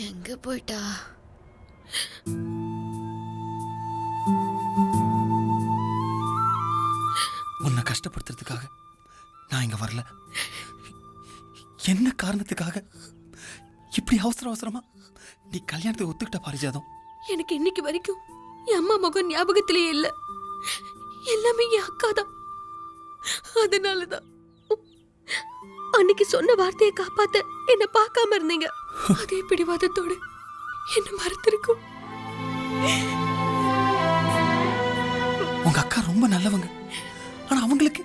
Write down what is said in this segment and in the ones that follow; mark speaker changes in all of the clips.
Speaker 1: எங்க போயிட்டா?
Speaker 2: உன்னை கஷ்டப்படுத்துறதுக்காக நான் இங்க வரல. என்ன காரணத்துக்காக இப்படி அவசர அவசரமா நீ கல்யாணத்தை ஒத்துக்கிட்ட பாரிஜாதம்?
Speaker 1: எனக்கு இன்னைக்கு வரைக்கும் என் அம்மா முகம் ஞாபகத்திலேயே இல்ல. எல்லாமே என் அக்கா தான். அதனாலதான் அன்னைக்கு சொன்ன வார்த்தையை காப்பாத்த என்ன பார்க்காம இருந்தீங்க. அதே பிடிவாதத்தோடு என்ன மறந்திருக்கும்.
Speaker 2: உங்க அக்கா ரொம்ப நல்லவங்க. ஆனா அவங்களுக்கு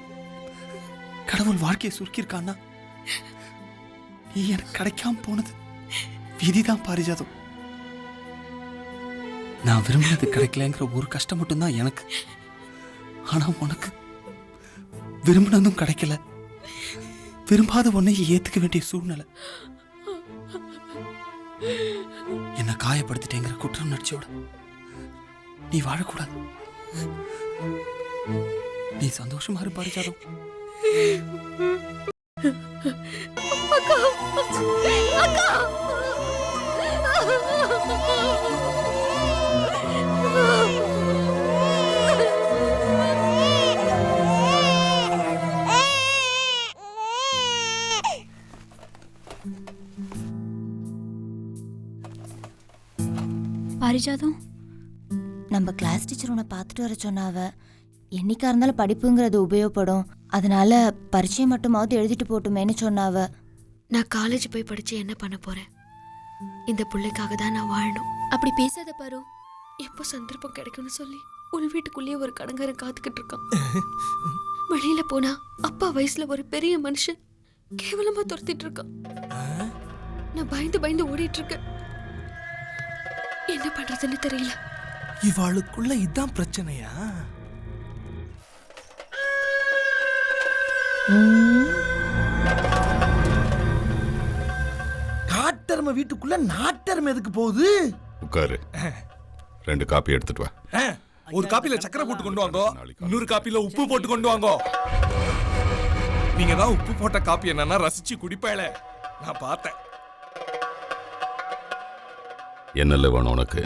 Speaker 2: கடவுள் வாழ்க்கையை சுருக்கியிருக்கான்னா நீ எனக்கு கிடைக்காம போனது விதிதான் பாரிஜாதம். நான் விரும்பினது கிடைக்கலங்கிற ஒரு கஷ்டம் மட்டும்தான் எனக்கு. ஆனா உனக்கு விரும்பினதும் கிடைக்கல, விரும்பாத ஒன்னை ஏத்துக்க வேண்டிய சூழ்நிலை. என்ன காயப்படுத்திட்டேங்கிற குற்றம் உணர்ச்சியோட நீ வாழக்கூடாது. நீ சந்தோஷமா இரு பாரிஜாதம்.
Speaker 1: அக்கா, அக்கா.
Speaker 3: பாரிஜாதம், நம்ம கிளாஸ் டீச்சர் உன்னை பார்த்துட்டு வர சொன்னாவ. என்னைக்கா இருந்தாலும் படிப்புங்கிறது உபயோகப்படும், அதனால பரீட்சை மட்டுமாவது எழுதிட்டு போட்டுமேன்னு சொன்னாவ.
Speaker 1: நான் காலேஜ் போய் படிச்சு என்ன பண்ண போறேன்? இந்த பிள்ளைக்காக தான் நான் வாழணும்.
Speaker 4: அப்படி பேசாத பாரு.
Speaker 1: எப்போ சந்தர்ப்பம் கிடைக்கும்னு சொல்லி உள் வீட்டுக்குள்ளேயே ஒரு கடங்காரன் காத்துக்கிட்டு இருக்கான். வெளியில போனா அப்பா வயசுல ஒரு பெரிய மனுஷன் கேவலமா துரத்திட்டு இருக்கான். நான் பயந்து பயந்து ஓடிட்டு இருக்கேன். என்ன பண்றதுன்னு தெரியல.
Speaker 5: இவாளுக்குள்ள இதான் பிரச்சனையா?
Speaker 6: காட்டெருமை வீட்டுக்குள்ள நாட்டெருமை எதுக்கு போகுது?
Speaker 7: உட்காரு. 2 காப்பி எடுத்துட்டு வா.
Speaker 5: ஒரு காப்பில சக்கரை போட்டு கொண்டு வாங்கோ, இன்னொரு காப்பில உப்பு போட்டு கொண்டு வாங்கோ. நீங்க தான் உப்பு போட்ட காப்பி என்னன்னா ரசிச்சு குடிப்பேல, நான் பார்த்தேன்.
Speaker 7: என்னல வேணும் உனக்கு?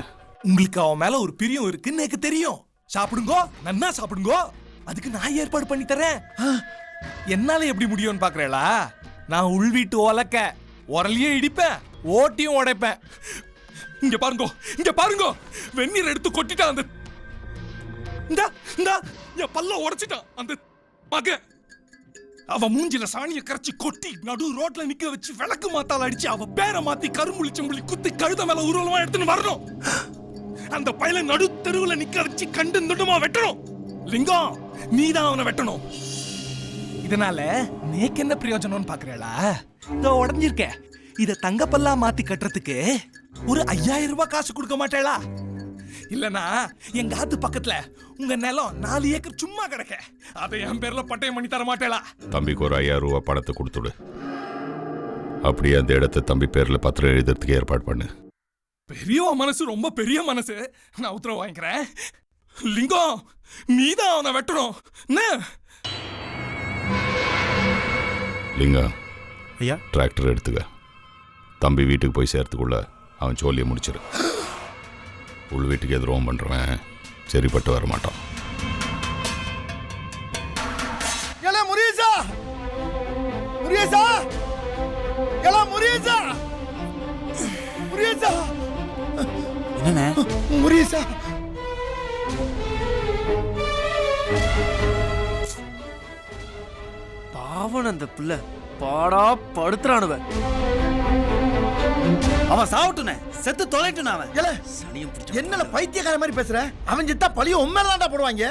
Speaker 5: உங்களுக்கு அவன் மேல ஒரு பிரியம் இருக்குன்னு எனக்கு தெரியும். சாப்பிடுங்கோ, நன்னா சாப்பிடுங்கோ. அதுக்கு நான் ஏற்பாடு பண்ணி தரேன். என்னால எப்படி முடியும்னு பாக்குறேளா? நான் உள் வீட்டு உலக்க உரலையும் இடிப்பேன், ஓட்டியும் உடைப்பேன். இங்க பாருங்கோ, இங்க பாருங்கோ, வெந்நீர் எடுத்து கொட்டிட்டான் அந்த என் பல்ல உடைச்சிட்டான் அந்த மக. அவ மூஞ்சில சாணிய கரைச்சி கொட்டி நடு ரோட்ல நிக்க வச்சு விளக்கு மாத்தால அடிச்சு அவ பேரை மாத்தி கரும்புளி செம்புளி குத்தி கழுத மேல உருவலமா எடுத்துன்னு வரணும். அந்த பையல நடு தெருவுல நிக்க வச்சு கண்டு நடுமா வெட்டணும். லிங்கம், நீதான் அவனை வெட்டணும். இதனால நேக்கு என்ன பிரயோஜனம்னு பாக்குறேளா? இதோ உடஞ்சிருக்க, இத தங்கப்பல்லா மாத்தி கட்டுறதுக்கு ஒரு 5000 ரூபாய் காசு கொடுக்க மாட்டேளா? இல்லனா எங்க ஆத்து பக்கத்துல உங்க நிலம் 4 ஏக்கர் சும்மா கிடக்க, அதை என் பேர்ல பட்டயம் பண்ணி தர மாட்டேளா?
Speaker 7: தம்பிக்கு ஒரு 5000 ரூபாய் பணத்தை கொடுத்துடு. அப்படியே அந்த இடத்தை தம்பி பேர்ல பத்திரம் எழுதுறதுக்கு ஏற்பாடு பண்ணு.
Speaker 5: பெரிய மனசு, ரொம்ப பெரிய மனசு. நான் உத்தரவு வாங்கிக்கிறேன். லிங்கம், நீதான் அவனை வெட்டணும்.
Speaker 7: லிங்கம்
Speaker 2: ஐயா,
Speaker 7: டிராக்டர் எடுத்துக்க. தம்பி வீட்டுக்கு போய் சேர்த்துக்குள்ள அவன் சோழியை முடிச்சிரு. உள் வீட்டுக்கு எதிரோம் பண்றவன் சரிப்பட்டு வர மாட்டான்.
Speaker 6: முரியசா, முரியசா, முரியசா, முரியசா,
Speaker 2: என்னண்ணே?
Speaker 6: முரியசா.
Speaker 8: பாவன் அந்த பிள்ளை பாடா படுத்துறானுவ.
Speaker 2: அவன் சாவட்டுனே, செத்து தொலைட்டுன அவன்.
Speaker 6: என்னல பைத்தியக்கார மாதிரி பேசுற? அவன் செத்தா பழிய உண்மையில போடுவாங்க.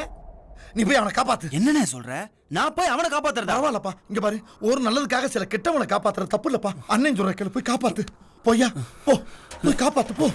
Speaker 6: நீ போய் அவனை காப்பாத்து.
Speaker 2: என்னண்ணே சொல்ற? நான் போய் அவனை காப்பாத்துறதா?
Speaker 6: பரவாயில்லப்பா, இங்க பாரு, ஒரு நல்லதுக்காக சில கெட்டவனை காப்பாத்துறது தப்பு இல்லப்பா. அண்ணன் சொல்ற கேளு, போய் காப்பாத்து. போய்யா, போ, போய் காப்பாத்து, போ.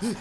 Speaker 6: சரி